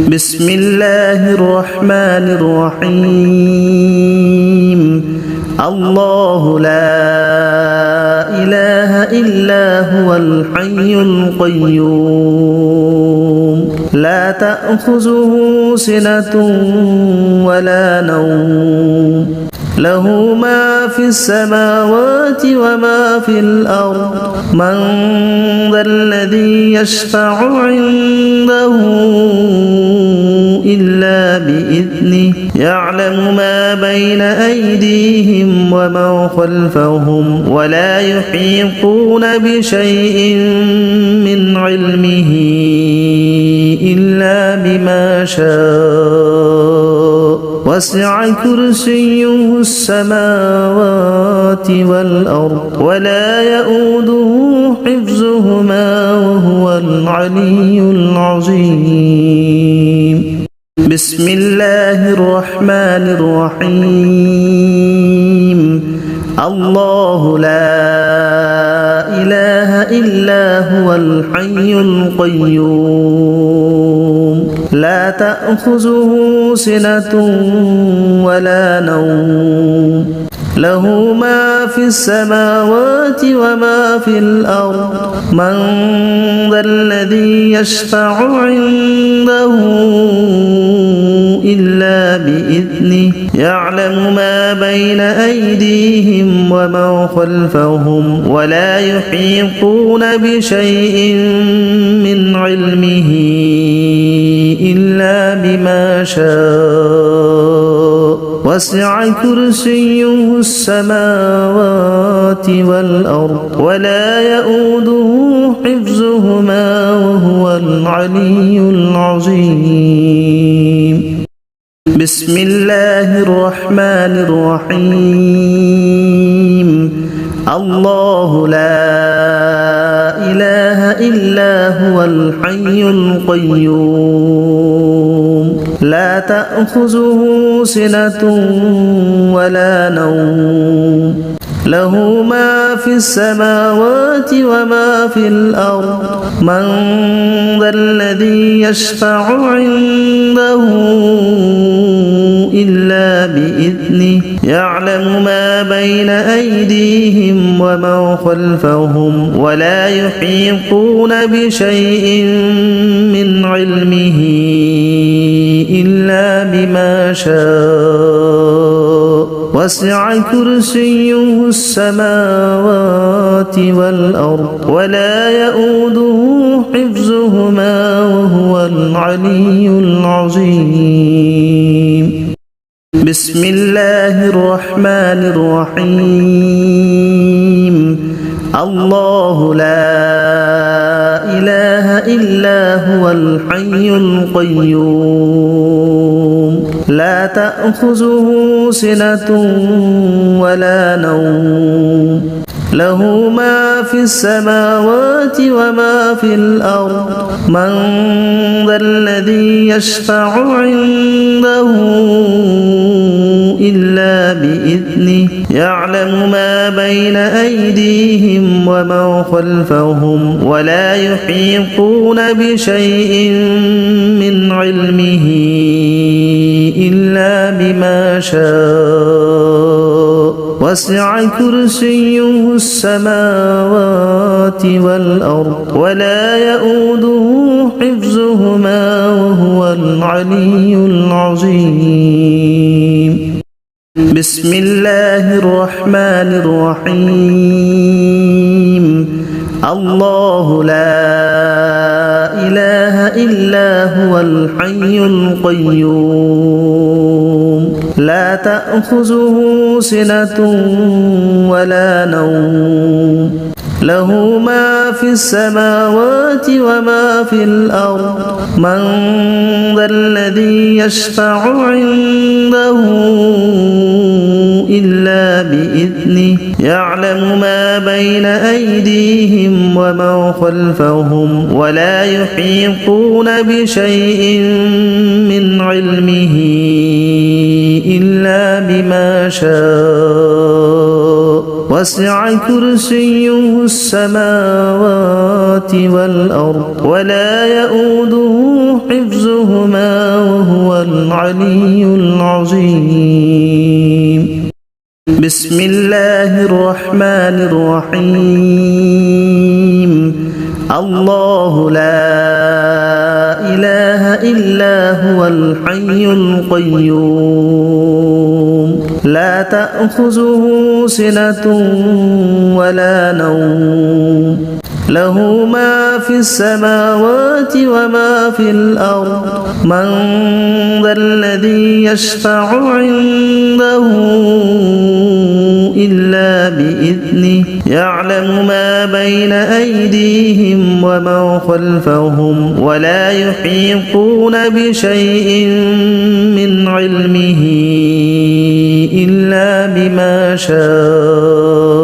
بسم الله الرحمن الرحيم الله لا إله إلا هو الحي القيوم لا تأخذه سنة ولا نوم له ما في السماوات وما في الأرض من ذا الذي يشفع عنده إلا بإذنه يعلم ما بين أيديهم وما خلفهم ولا يحيطون بشيء من علمه إلا بما شاء وسع كرسيه السماوات والأرض ولا يؤوده حفظهما وهو العلي العظيم بسم الله الرحمن الرحيم الله لا إله إلا هو الحي القيوم لا تأخذه سنة ولا نوم له ما في السماوات وما في الأرض من ذا الذي يشفع عنده إلا بإذنه يعلم ما بين أيديهم وما خلفهم ولا يحيطون بشيء من علمه إلا بما شاء وسع كرسيه السماوات والأرض ولا يؤوده حفظهما وهو العلي العظيم بسم الله الرحمن الرحيم الله لا إله إلا هو الحي القيوم لا تأخذه سنة ولا نوم له ما في السماوات وما في الأرض من ذا الذي يشفع عنده إلا بإذنه يعلم ما بين أيديهم وما خلفهم ولا يحيطون بشيء من علمه إلا بما شاء وسع كرسيه السماوات والأرض ولا يؤوده حفظهما وهو العلي العظيم بسم الله الرحمن الرحيم الله لا إله إلا هو الحي القيوم لا تأخذه سنة ولا نوم له ما في السماوات وما في الأرض من ذا الذي يشفع عنده إلا بإذنه يعلم ما بين أيديهم وما خلفهم ولا يحيطون بشيء من علمه إلا بما شاء وسع كرسيه السماوات والأرض ولا يؤوده حفظهما وهو العلي العظيم بسم الله الرحمن الرحيم الله لا إله إلا هو الحي القيوم لا تأخذه سنة ولا نوم له ما في السماوات وما في الأرض من ذا الذي يشفع عنده إلا بإذنه يعلم ما بين أيديهم وما خلفهم ولا يحيطون بشيء من علمه إلا بما شاء وسع كرسيه السماوات والأرض ولا يؤوده حفظهما وهو العلي العظيم. بسم الله الرحمن الرحيم. الله لا إله إلا هو الحي القيوم لا تأخذه سنة ولا نوم له ما في السماوات وما في الأرض من ذا الذي يشفع عنده إلا بإذنه يعلم ما بين أيديهم وما خلفهم ولا يحيطون بشيء من علمه إلا بما شاء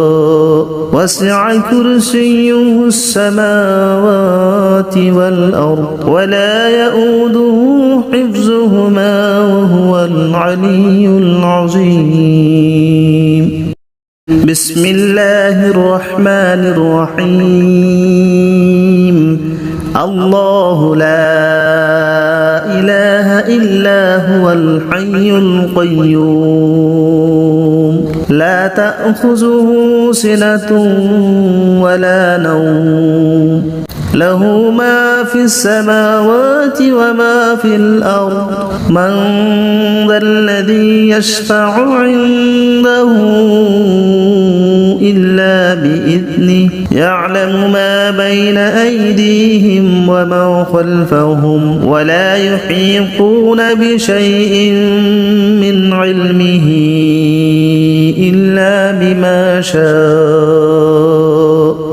وسع كرسيه السماوات والأرض ولا يؤوده حفظهما وهو العلي العظيم. بسم الله الرحمن الرحيم. الله لا إله إلا هو الحي القيوم لا تأخذه سنة ولا نوم له ما في السماوات وما في الأرض من ذا الذي يشفع عنده إلا بإذنه يعلم ما بين أيديهم وما خلفهم ولا يحيطون بشيء من علمه إلا بما شاء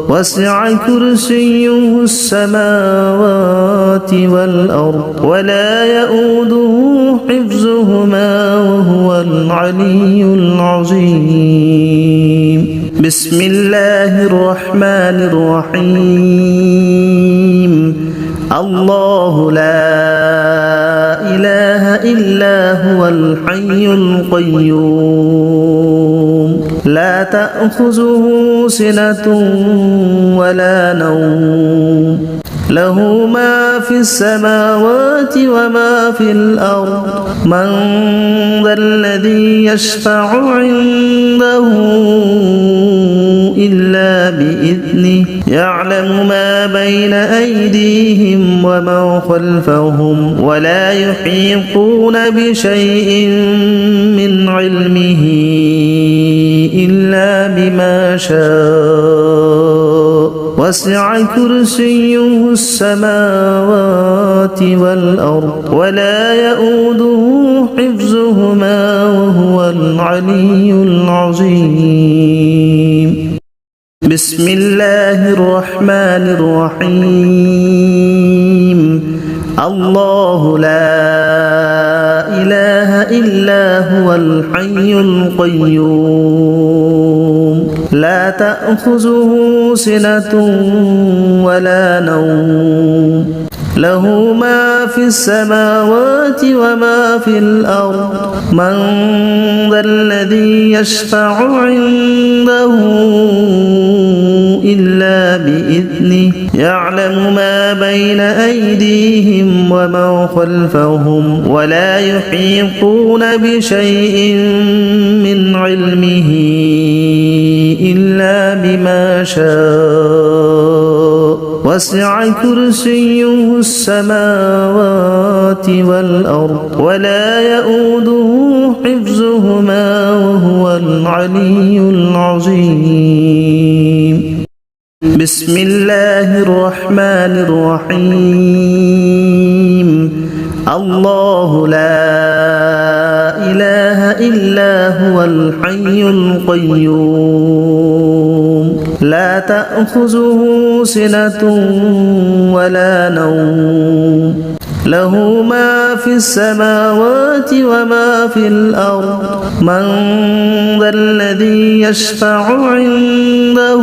وسع كرسيه السماوات والأرض ولا يؤوده حفظهما وهو العلي العظيم. بسم الله الرحمن الرحيم. الله لا إله إلا هو الحي القيوم لا تأخذه سنة ولا نوم له ما في السماوات وما في الأرض من ذا الذي يشفع عنده إلا بإذنه يعلم ما بين أيديهم وما خلفهم ولا يحيطون بشيء من علمه إلا بما شاء وسع كرسيه السماوات والأرض ولا يؤوده حفظهما وهو العلي العظيم. بسم الله الرحمن الرحيم. الله لا إله إلا هو الحي القيوم لا تأخذه سنة ولا نوم له ما في السماوات وما في الأرض من ذا الذي يشفع عنده إلا بإذنه يعلم ما بين أيديهم وما خلفهم ولا يحيطون بشيء من علمه إلا بما شاء وسع كرسيه السماوات والأرض ولا يؤوده حفظهما وهو العلي العظيم. بسم الله الرحمن الرحيم. الله لا إله إلا هو الحي القيوم لا تأخذه سنة ولا نوم له ما في السماوات وما في الأرض من ذا الذي يشفع عنده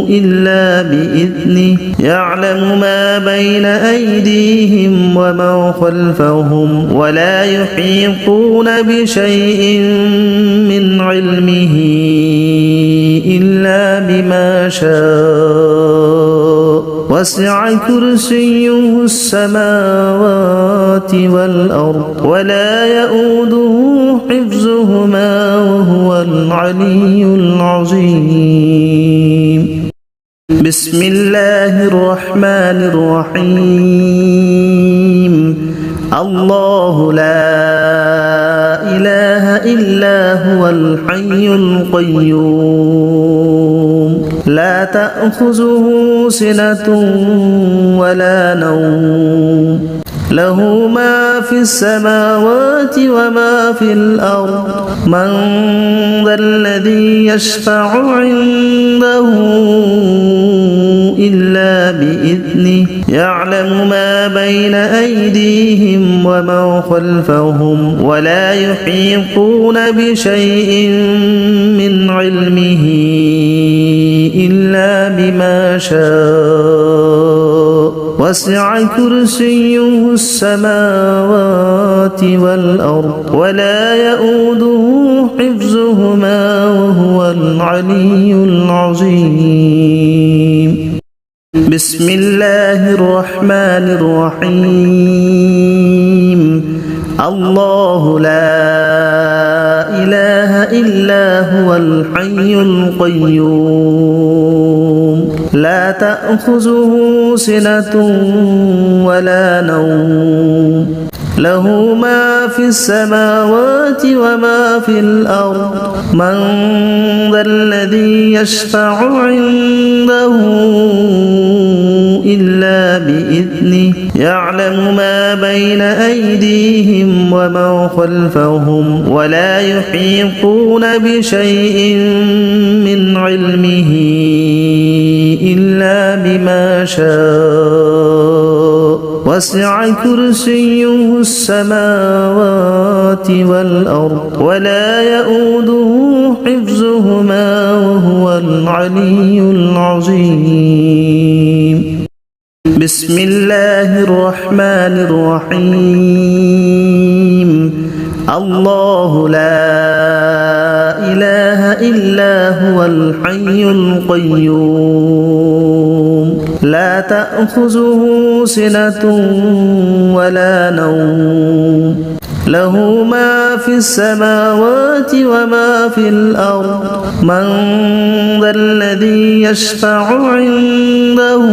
إلا بإذنه يعلم ما بين أيديهم وما خلفهم ولا يحيطون بشيء من علمه إلا بما شاء وسع كرسيه السماوات والأرض ولا يؤوده حفظهما وهو العلي العظيم. بسم الله الرحمن الرحيم. الله لا إله إلا هو الحي القيوم لا تأخذه سنة ولا نوم له ما في السماوات وما في الأرض من ذا الذي يشفع عنده إلا بإذنه يعلم ما بين أيديهم وما خلفهم ولا يحيطون بشيء من علمه إلا بما شاء وسع كرسيه السماوات والأرض ولا يؤوده حفظهما وهو العلي العظيم. بسم الله الرحمن الرحيم. الله لا إله إلا هو الحي القيوم لا تأخذه سنة ولا نوم له ما في السماوات وما في الأرض من ذا الذي يشفع عنده إلا بإذنه يعلم ما بين أيديهم وما خلفهم ولا يحيطون بشيء من علمه إلا بما شاء وسع كرسيه السماوات والأرض ولا يؤوده حفظهما وهو العلي العظيم. بسم الله الرحمن الرحيم. الله لا إله إلا هو الحي القيوم لا تأخذه سنة ولا نوم له ما في السماوات وما في الأرض من ذا الذي يشفع عنده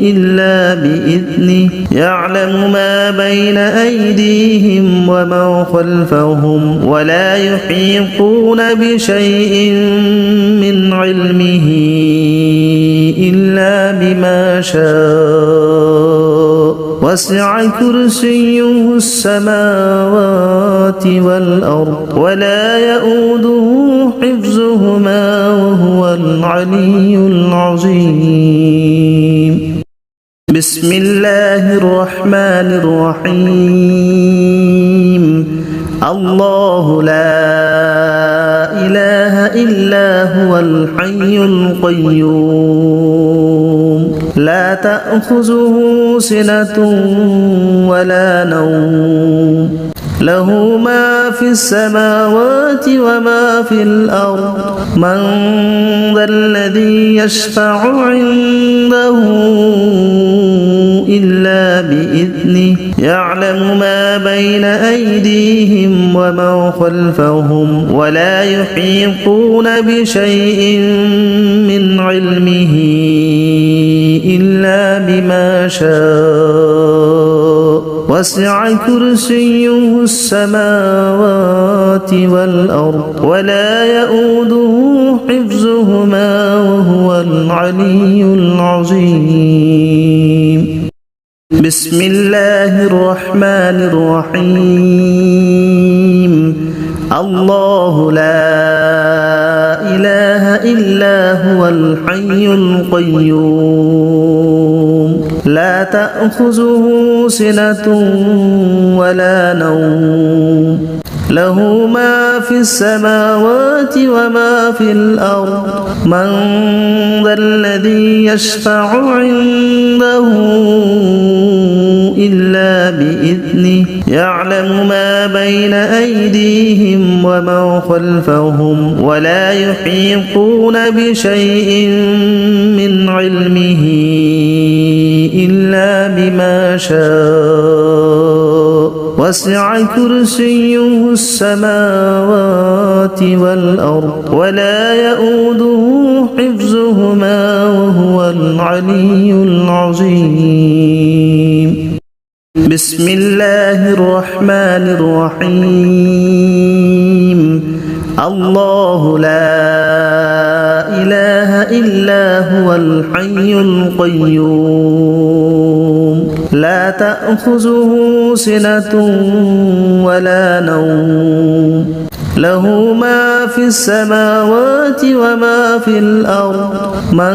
إلا بإذنه يعلم ما بين أيديهم وما خلفهم ولا يحيطون بشيء من علمه إلا بما شاء وسع كرسيه السماوات والأرض ولا يؤوده حفظهما وهو العلي العظيم. بسم الله الرحمن الرحيم. الله لا إله إلا هو الحي القيوم لا تأخذه سنة ولا نوم له ما في السماوات وما في الأرض من ذا الذي يشفع عنده إلا بإذنه يعلم ما بين أيديهم وما خلفهم ولا يحيطون بشيء من علمه إلا بما شاء وسع كرسيه السماوات والأرض ولا يؤوده حفظهما وهو العلي العظيم. بسم الله الرحمن الرحيم. الله لا إله إلا هو الحي القيوم لا تأخذه سنة ولا نوم له ما في السماوات وما في الأرض من ذا الذي يشفع عنده إلا بإذنه بإذنه يعلم ما بين أيديهم وما خلفهم ولا يحيطون بشيء من علمه إلا بما شاء وسع كرسيه السماوات والأرض ولا يؤوده حفظهما وهو العلي العظيم. بسم الله الرحمن الرحيم. الله لا إله إلا هو الحي القيوم لا تأخذه سنة ولا نوم له ما في السماوات وما في الأرض من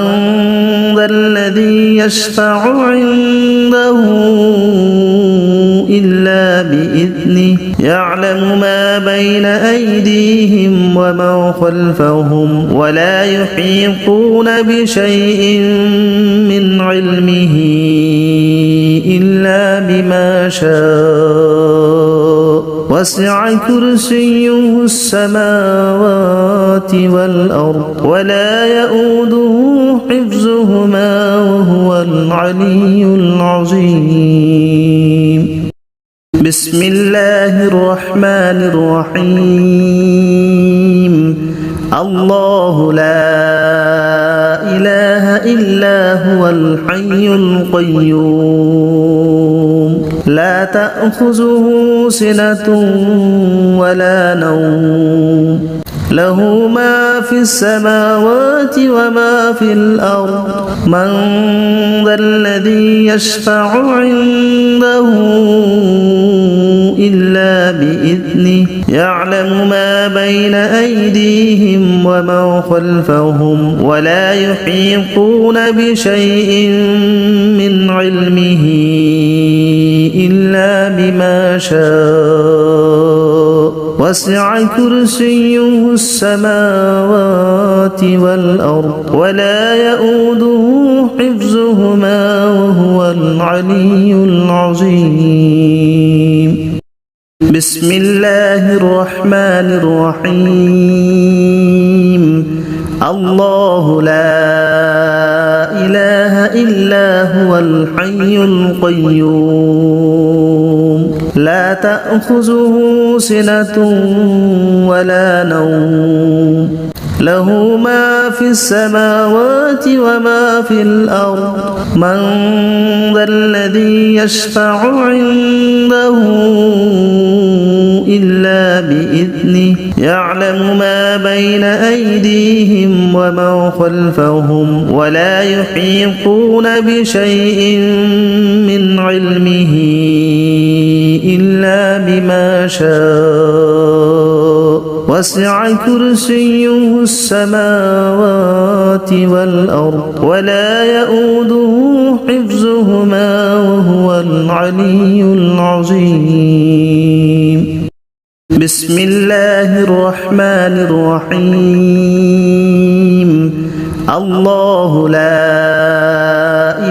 ذا الذي يشفع عنده إلا بإذنه يعلم ما بين أيديهم وما خلفهم ولا يحيطون بشيء من علمه إلا بما شاء وسع كرسيه السماوات والأرض ولا يؤوده حفظهما وهو العلي العظيم. بسم الله الرحمن الرحيم. الله لا إله إلا هو الحي القيوم لا تأخذه سنة ولا نوم له ما في السماوات وما في الأرض من ذا الذي يشفع عنده إلا بإذنه يعلم ما بين أيديهم وما خلفهم ولا يحيطون بشيء من علمه إلا بما شاء وسع كرسيه السماوات والأرض ولا يؤوده حفظهما وهو العلي العظيم. بسم الله الرحمن الرحيم. الله لا إله إلا هو الحي القيوم لا تأخذه سنة ولا نوم له ما في السماوات وما في الأرض من ذا الذي يشفع عنده إلا بإذنه يعلم ما بين أيديهم وما خلفهم ولا يحيطون بشيء من علمه إلا بما شاء وسع كرسيه السماوات والأرض ولا يؤوده حفظهما وهو العلي العظيم. بسم الله الرحمن الرحيم. الله لا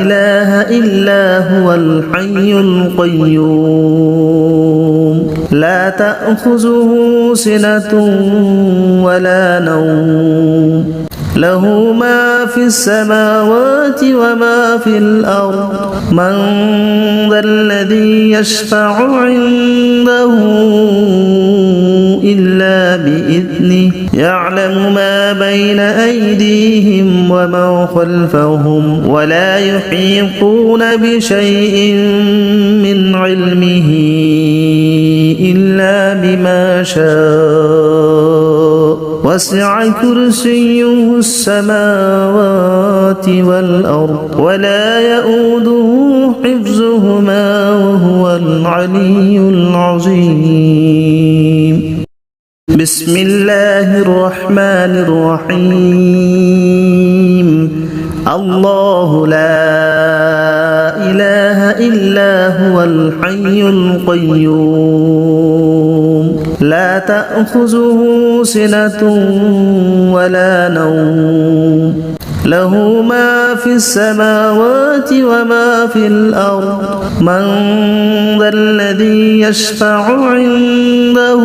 إله إلا هو الحي القيوم لا تأخذه سنة ولا نوم له ما في السماوات وما في الأرض من ذا الذي يشفع عنده إلا بإذنه يعلم ما بين أيديهم وما خلفهم ولا يحيطون بشيء من علمه إلا بما شاء وسع كرسيه السماوات والأرض ولا يؤوده حفظهما وهو العلي العظيم. بسم الله الرحمن الرحيم. الله لا إله إلا هو الحي القيوم لا تأخذه سنة ولا نوم له ما في السماوات وما في الأرض من ذا الذي يشفع عنده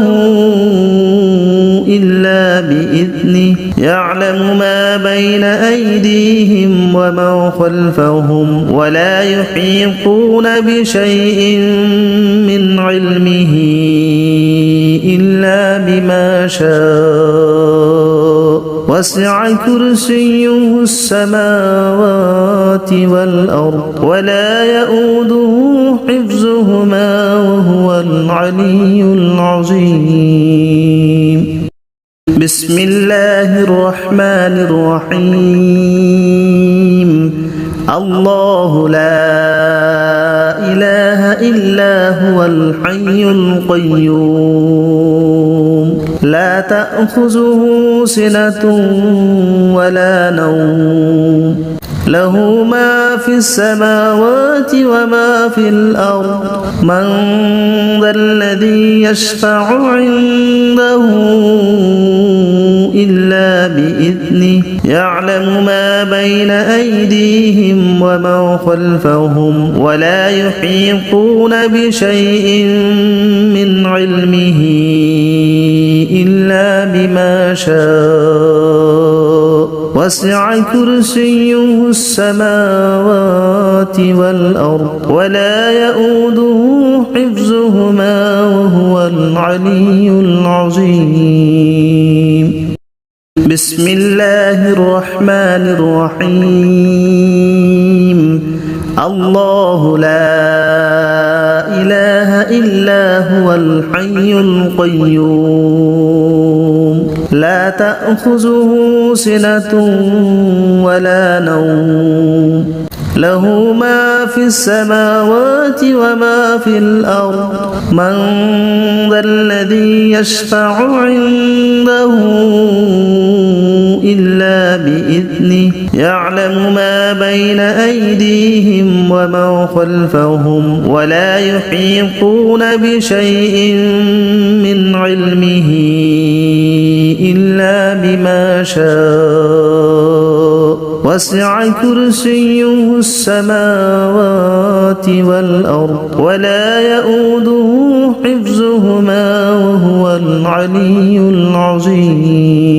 إلا بإذنه يعلم ما بين أيديهم وما خلفهم ولا يحيطون بشيء من علمه إلا بما شاء وسع كرسيه السماوات والأرض ولا يؤوده حفظهما وهو العلي العظيم بسم الله الرحمن الرحيم الله لا إله إلا هو الحي القيوم لا تأخذه سنة ولا نوم له ما في السماوات وما في الأرض من ذا الذي يشفع عنده إلا بإذنه يعلم ما بين أيديهم وما خلفهم ولا يحيطون بشيء من علمه إلا بما شاء وسع كرسيه السماوات والأرض ولا يؤوده حفظهما وهو العلي العظيم بسم الله الرحمن الرحيم الله لا إله إلا هو الحي القيوم لا تأخذه سنة ولا نوم له ما في السماوات وما في الأرض من ذا الذي يشفع عنده إلا بإذنه يعلم ما بين أيديهم وما خلفهم ولا يحيطون بشيء من علمه إلا بما شاء وسع كرسيه السماوات والأرض ولا يؤوده حفظهما وهو العلي العظيم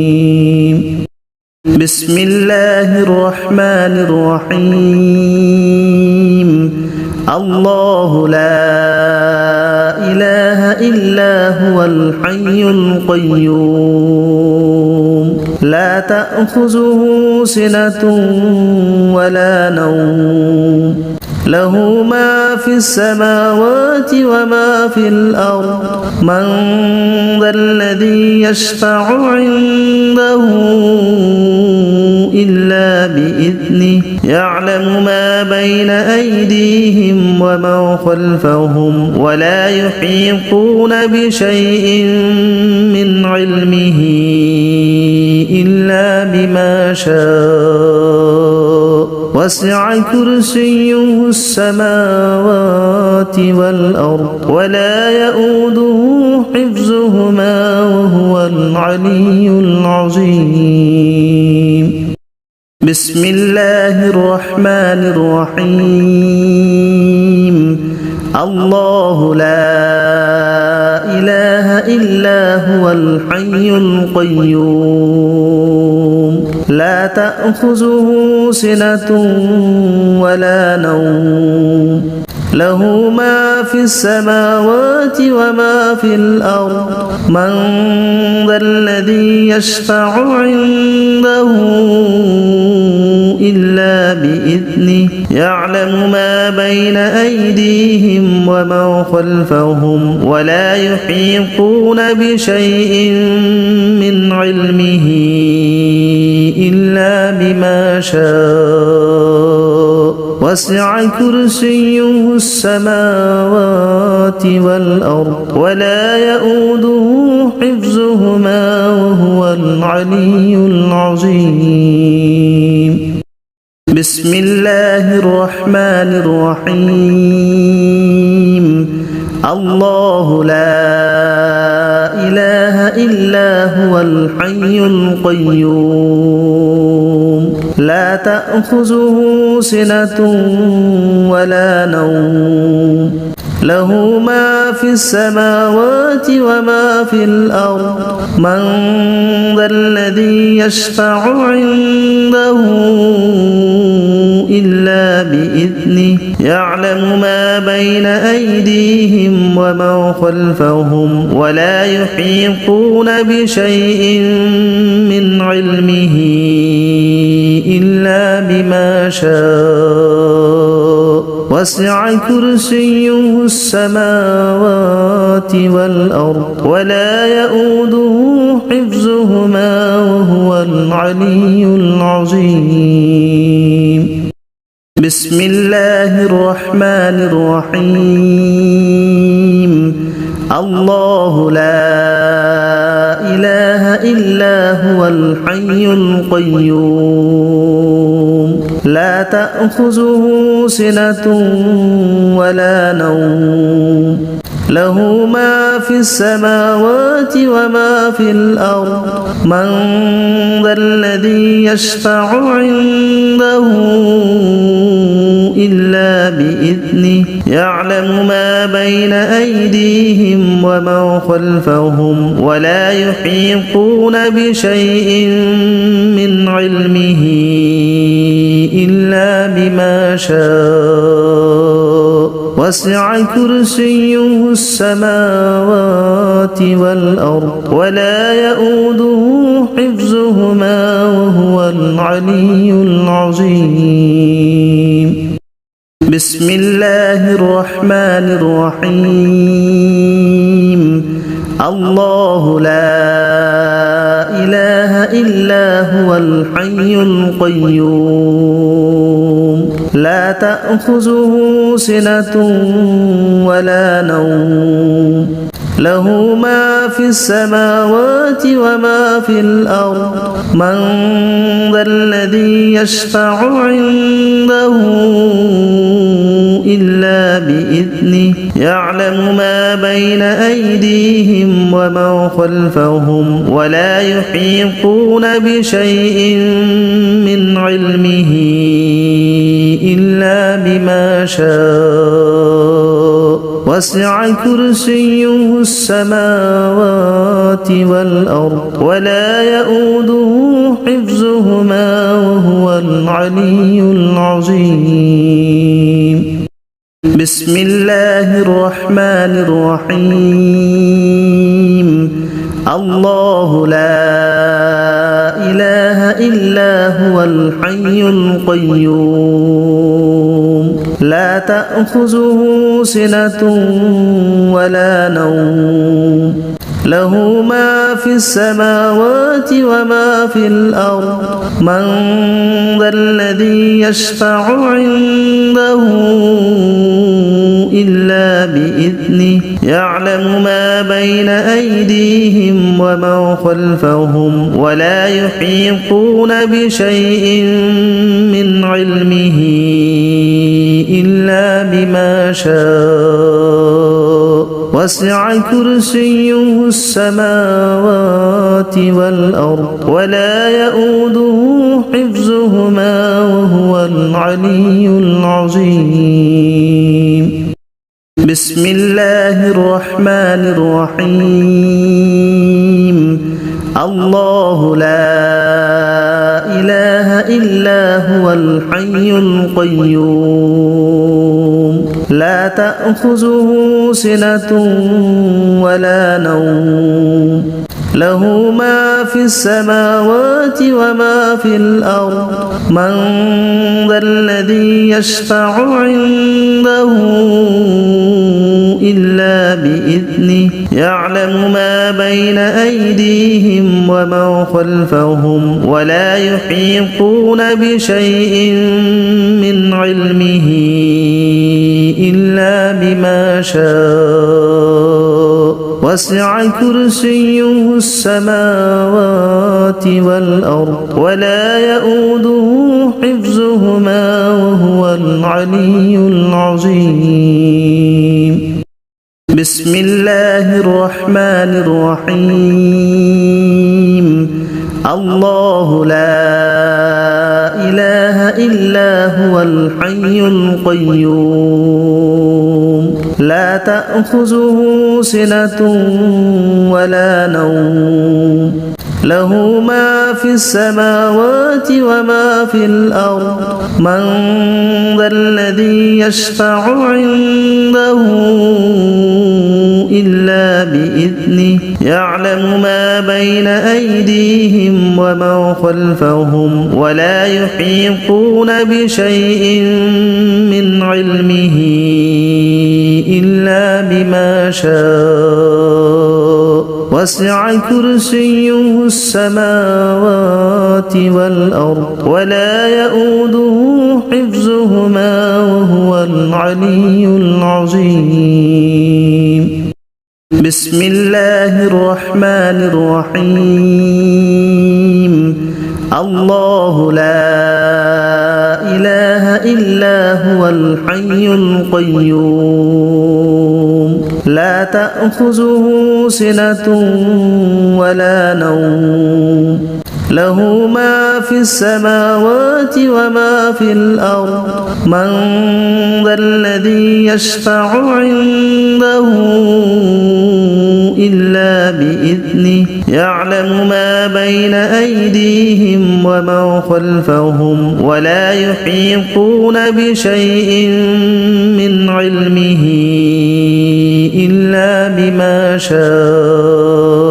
بسم الله الرحمن الرحيم الله لا إله إلا هو الحي القيوم لا تأخذه سنة ولا نوم له ما في السماوات وما في الأرض من ذا الذي يشفع عنده إلا بإذنه يعلم ما بين أيديهم وما خلفهم ولا يحيطون بشيء من علمه إلا بما شاء وسع كرسيه السماوات والأرض ولا يؤوده حفظهما وهو العلي العظيم بسم الله الرحمن الرحيم الله لا إله إلا هو الحي القيوم لا تأخذه سنة ولا نوم له ما في السماوات وما في الأرض من ذا الذي يشفع عنده إلا بإذنه يعلم ما بين أيديهم وما خلفهم ولا يحيطون بشيء من علمه إلا بما شاء وسع كرسيه السماوات والأرض ولا يؤوده حفظهما وهو العلي العظيم بسم الله الرحمن الرحيم الله لا إله إلا هو الحي القيوم لا تأخذه سنة ولا نوم له ما في السماوات وما في الأرض من ذا الذي يشفع عنده إلا بإذنه يعلم ما بين أيديهم وما خلفهم ولا يحيطون بشيء من علمه إلا بما شاء وسع كرسيه السماوات والأرض ولا يؤوده حفظهما وهو العلي العظيم بسم الله الرحمن الرحيم الله لا إله إلا هو الحي القيوم لا تأخذه سنة ولا نوم له ما في السماوات وما في الأرض من ذا الذي يشفع عنده إلا بإذنه يعلم ما بين أيديهم وما خلفهم ولا يحيطون بشيء من علمه إلا بما شاء وسع كرسيه السماوات والأرض ولا يؤوده حفظهما وهو العلي العظيم بسم الله الرحمن الرحيم الله لا إله إلا هو الحي القيوم لا تأخذه سنة ولا نوم له ما في السماوات وما في الأرض من ذا الذي يشفع عنده إلا بإذنه يعلم ما بين أيديهم وما خلفهم ولا يحيطون بشيء من علمه إلا بما شاء وسع كرسيه السماوات والأرض ولا يؤوده حفظهما وهو العلي العظيم بسم الله الرحمن الرحيم الله لا إله إلا هو الحي القيوم لا تأخذه سنة ولا نوم له ما في السماوات وما في الأرض من ذا الذي يشفع عنده إلا بإذنه يعلم ما بين أيديهم وما خلفهم ولا يحيطون بشيء من علمه إلا بما شاء وسع كرسيه السماوات والأرض ولا يؤوده حفظهما وهو العلي العظيم بسم الله الرحمن الرحيم الله لا إله إلا هو الحي القيوم لا تأخذه سنة ولا نوم له ما في السماوات وما في الأرض من ذا الذي يشفع عنده إلا بإذنه يعلم ما بين أيديهم وما خلفهم ولا يحيطون بشيء من علمه إلا بما شاء وسع كرسيه السماوات والأرض ولا يؤوده حفظهما وهو العلي العظيم بسم الله الرحمن الرحيم الله لا إله إلا هو الحي القيوم لا تأخذه سنة ولا نوم له ما في السماوات وما في الأرض من ذا الذي يشفع عنده إلا بإذنه يعلم ما بين أيديهم وما خلفهم ولا يحيطون بشيء من علمه إلا بما شاء وسع كرسيه السماوات والأرض ولا يؤوده حفظهما وهو العلي العظيم بسم الله الرحمن الرحيم الله لا إله إلا هو الحي القيوم لا تأخذه سنة ولا نوم له ما في السماوات وما في الأرض من ذا الذي يشفع عنده إلا بإذنه يعلم ما بين أيديهم وما خلفهم ولا يحيطون بشيء من علمه إلا بما شاء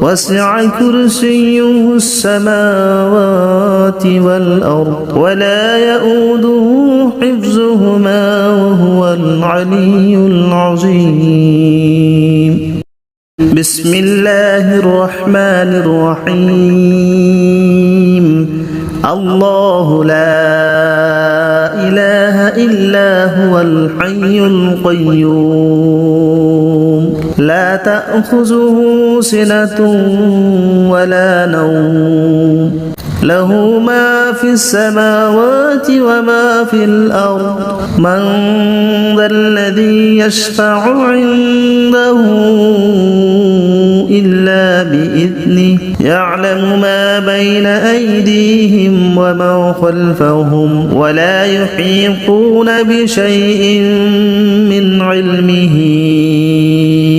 وسع كرسيه السماوات والأرض ولا يؤوده حفظهما وهو العلي العظيم بسم الله الرحمن الرحيم الله لا إله إلا هو الحي القيوم لا تأخذه سنة ولا نوم له ما في السماوات وما في الأرض من ذا الذي يشفع عنده إلا بإذنه يعلم ما بين أيديهم وما خلفهم ولا يحيطون بشيء من علمه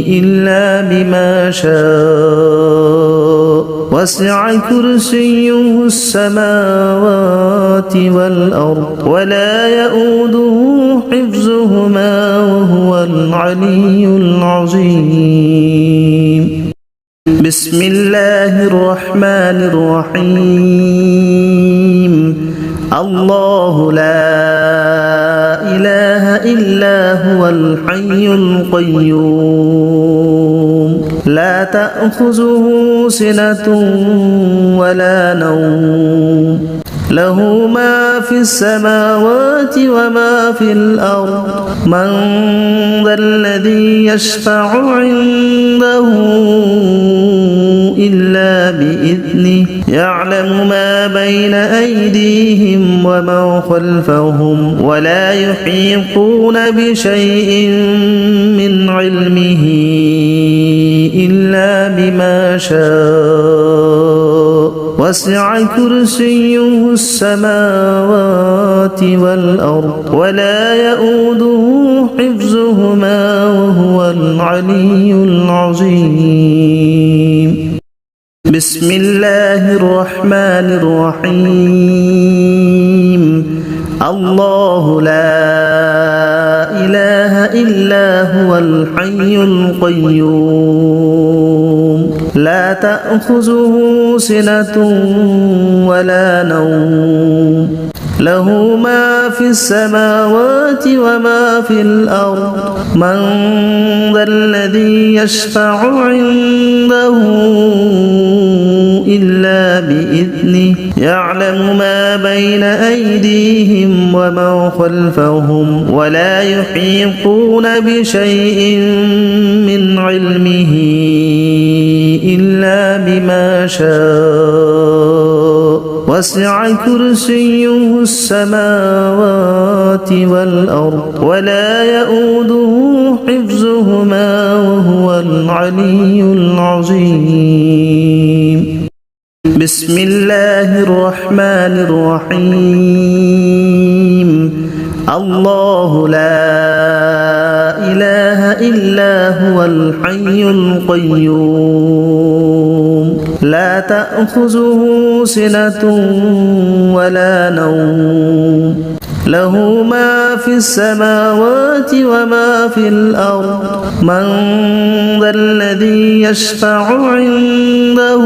إلا بما شاء وسع كرسيه السماوات والأرض ولا يؤوده حفظهما وهو العلي العظيم بسم الله الرحمن الرحيم الله لا إله إلا هو الحي القيوم لا تأخذه سنة ولا نوم له ما في السماوات وما في الأرض من ذا الذي يشفع عنده إلا بإذنه يعلم ما بين أيديهم وما خلفهم ولا يحيطون بشيء من علمه إلا بما شاء وسع كرسيه السماوات والأرض ولا يؤوده حفظهما وهو العلي العظيم بسم الله الرحمن الرحيم الله لا إله إلا هو الحي القيوم لا تأخذه سنة ولا نوم له ما في السماوات وما في الأرض من ذا الذي يشفع عنده إلا بإذنه يعلم ما بين أيديهم وما خلفهم ولا يحيطون بشيء من علمه إلا بما شاء وسع كرسيه السماوات والأرض ولا يؤوده حفظهما وهو العلي العظيم بسم الله الرحمن الرحيم الله لا إله إلا هو الحي القيوم لا تأخذه سنة ولا نوم له ما في السماوات وما في الأرض من ذا الذي يشفع عنده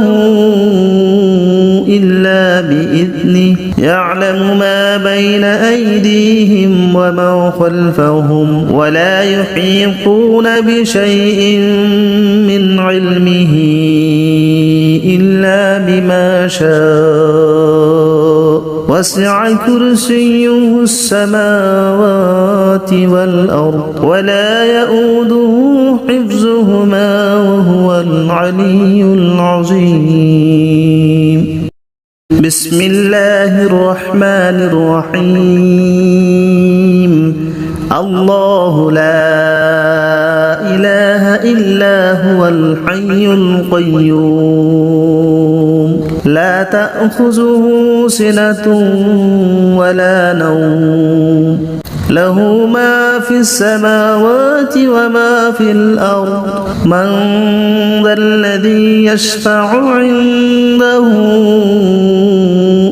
إلا بإذنه يعلم ما بين أيديهم وما خلفهم ولا يحيطون بشيء من علمه إلا بما شاء وسع كرسيه السماوات والأرض ولا يؤوده حفظهما وهو العلي العظيم بسم الله الرحمن الرحيم الله لا إله إلا هو الحي القيوم لا تأخذه سنة ولا نوم له ما في السماوات وما في الأرض من ذا الذي يشفع عنده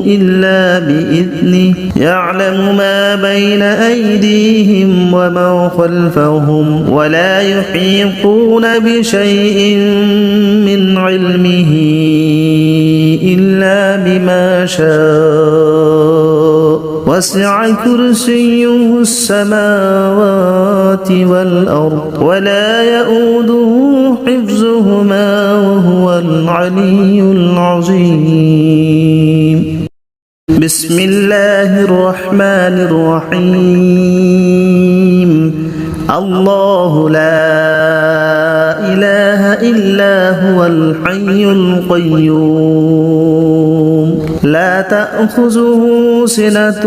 إلا بإذنه يعلم ما بين أيديهم وما خلفهم ولا يحيطون بشيء من علمه إلا بما شاء وسع كرسيه السماوات والأرض ولا يؤوده حفظهما وهو العلي العظيم بسم الله الرحمن الرحيم الله لا إله إلا هو الحي القيوم لا تأخذه سنة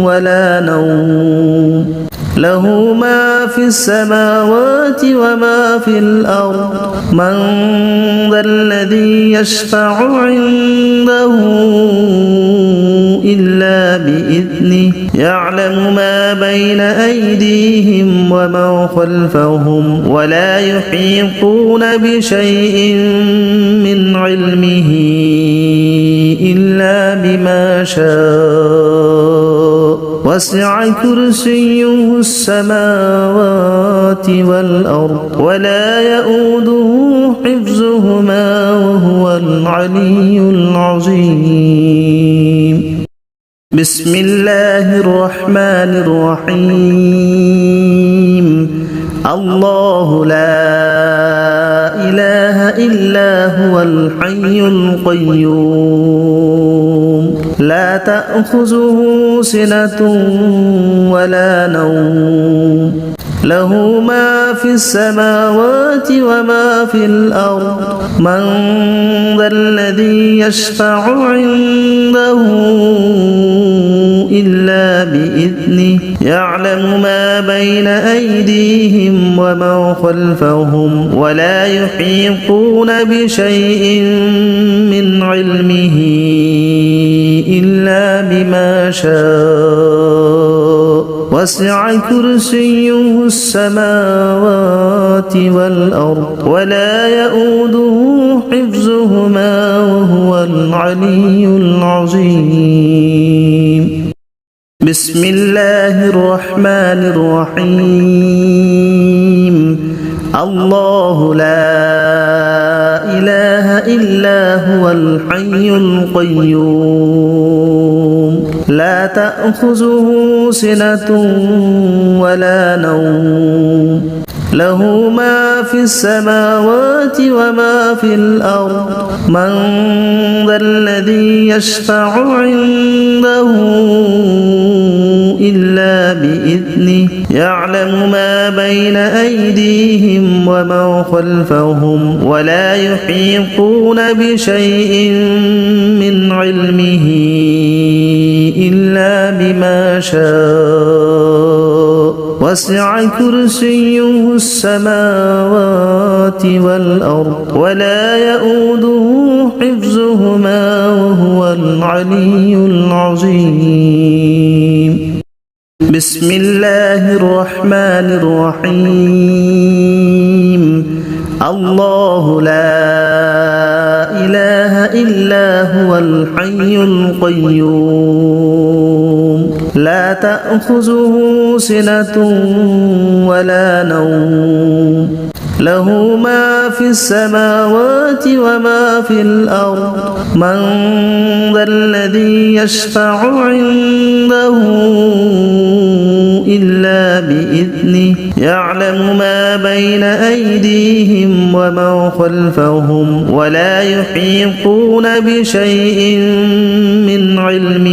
ولا نوم له ما في السماوات وما في الأرض من ذا الذي يشفع عنده إلا بإذنه يعلم ما بين أيديهم وما خلفهم ولا يحيطون بشيء من علمه إلا بما شاء وسع كرسيه السماوات والأرض ولا يؤوده حفظهما وهو العلي العظيم بسم الله الرحمن الرحيم الله لا إله إلا هو الحي القيوم لا تأخذه سنة ولا نوم له ما في السماوات وما في الأرض من ذا الذي يشفع عنده إلا بإذنه يعلم ما بين أيديهم وما خلفهم ولا يحيطون بشيء من علمه إلا بما شاء وسع كرسيه السماوات والأرض ولا يؤوده حفظهما وهو العلي العظيم بسم الله الرحمن الرحيم الله لا إله إلا هو الحي القيوم لا تأخذه سنة ولا نوم له ما في السماوات وما في الأرض من ذا الذي يشفع عنده إلا بإذنه يعلم ما بين أيديهم وما خلفهم ولا يحيطون بشيء من علمه إلا بما شاء وسع كرسيه السماوات والأرض ولا يؤوده حفظهما وهو العلي العظيم. بسم الله الرحمن الرحيم. الله لا إله إلا هو الحي القيوم لا تأخذه سنة ولا نوم له ما في السماوات وما في الأرض من ذا الذي يشفع عنده إلا بإذنه يعلم ما بين أيديهم وما خلفهم ولا يحيطون بشيء من علمه